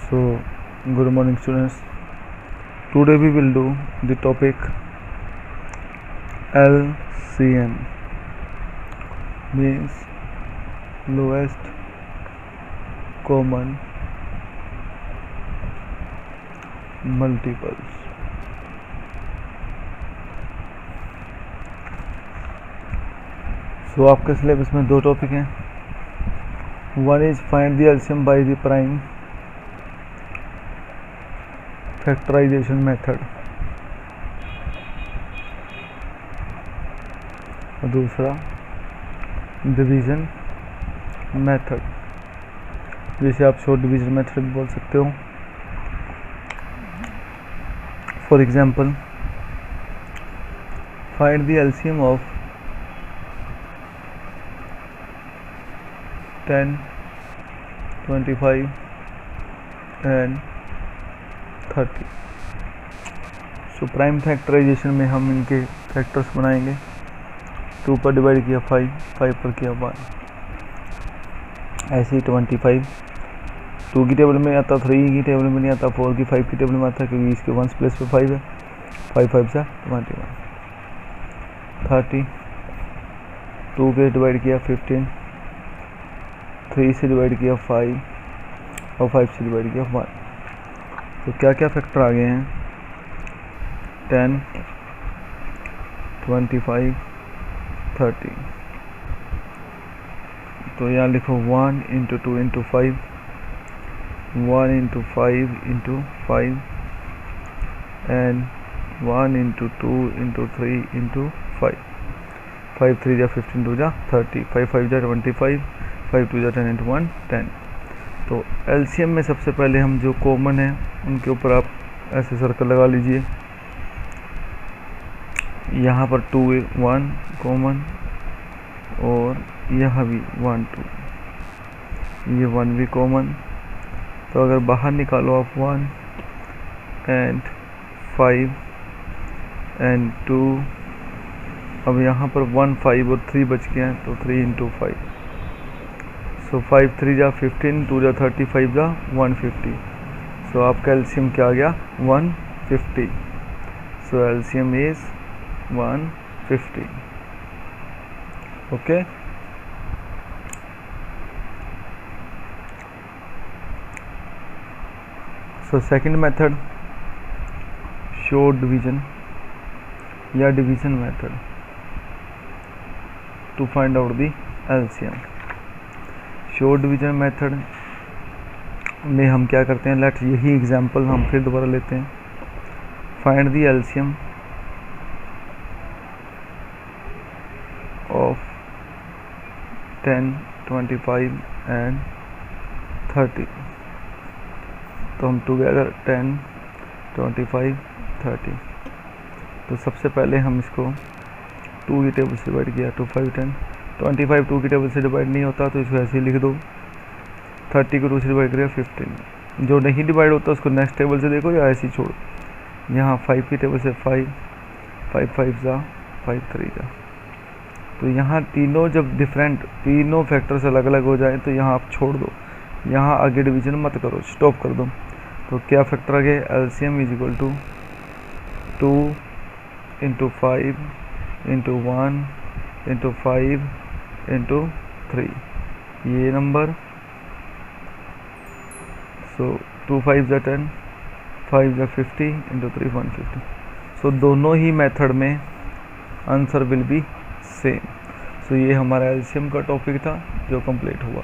So, good morning students. Today we will do the topic LCM, means lowest common multiples. So आपके syllabus में दो topic हैं. One is find the LCM by the prime factorization method और दूसरा division method, जिसे आप short division method भी बोल सकते हो. For example, find the LCM of 10, 25 and 30. So prime factorisation में हम इनके फैक्टर्स बनाएंगे. 2 पर डिवाइड किया 5, 5 पर किया 1. ऐसे ही 25 2 की टेबल में आता, 3 की टेबल में नहीं आता, 4 की 5 की टेबल में आता, क्योंकि इसके 1 प्लेस पे 5 है. 5 5 से 21. 30 2 के डिवाइड किया 15, 3 से डिवाइड किया 5 और 5 से डिवाइड किया 1. तो क्या क्या फैक्टर आ गए हैं? 10, 25, 30. तो यहाँ लिखो 1 into 2 into 5, 1 into 5 into 5 and 1 into 2 into 3 into 5. 5 3 जा 15, 2 जा 30, 5 5 जा 25, 5 2 जा 10 इंटू 1 10. तो एलसीएम में सबसे पहले हम जो कॉमन है उनके ऊपर आप ऐसे सर्कल लगा लीजिए. यहाँ पर 2 1 कॉमन और यहाँ भी 1 2, ये 1 भी कॉमन. तो अगर बाहर निकालो आप 1 एंड 5 एंड 2, अब यहाँ पर 1 5 और 3 बच गए हैं, तो 3 इंटू 5. सो 5 3 जा 15, 2 जा 30, 5 जा 150. सो आपका एलसीएम क्या आ गया? 150. So LCM is 150. Okay. So second method, short division या division method to find out the LCM. Short division method में हम क्या करते हैं? लेट्स यही एग्जांपल हम फिर दोबारा लेते हैं. Find the LCM of 10, 25 and 30. तो हम टुगेदर 10, 25, 30. तो सबसे पहले हम इसको 2 की टेबल से डिवाइड किया, 2 5 10. 25 2 की टेबल से डिवाइड नहीं होता तो इसको ऐसे ही लिख दो. 30 को 2 से डिवाइड करिए 15. जो नहीं डिवाइड होता उसको नेक्स्ट टेबल से देखो या ऐसे ही छोड़ो. यहाँ 5 की टेबल से 5 5 5 जा 5 3 जा. तो यहाँ तीनों जब डिफरेंट तीनों फैक्टर्स अलग अलग हो जाए तो यहाँ आप छोड़ दो, यहाँ आगे डिवीजन मत करो, स्टॉप कर दो. तो क्या फैक्टर आ गए? LCM is equal to 2 into 5 into 1 into 5 into 3, ये नंबर. सो 2 5 जा 10, 5 जा 50 इंटू 3 150. सो दोनों ही मेथड में आंसर विल बी सेम. सो ये हमारा एलसीएम का टॉपिक था जो कंप्लीट हुआ.